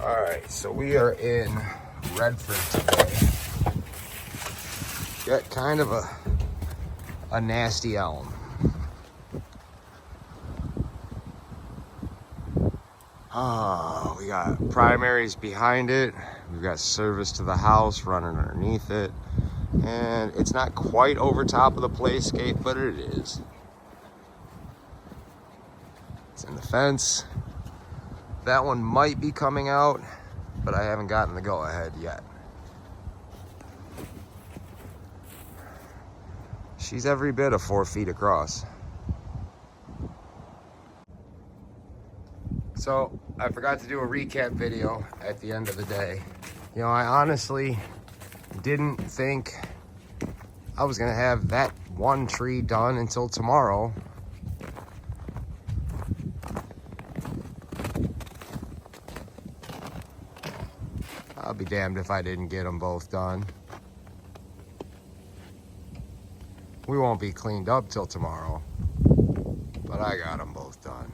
Alright, so we are in Redford today. Got kind of a nasty elm. Oh, we got primaries behind it. We've got service to the house running underneath it. And it's not quite over top of the playscape, but it is. It's in the fence. That one might be coming out, but I haven't gotten the go-ahead yet. She's every bit of 4 feet across. So I forgot to do a recap video at the end of the day. You know, I honestly didn't think I was gonna have that one tree done until tomorrow. I'll be damned if I didn't get them both done. We won't be cleaned up till tomorrow, but I got them both done.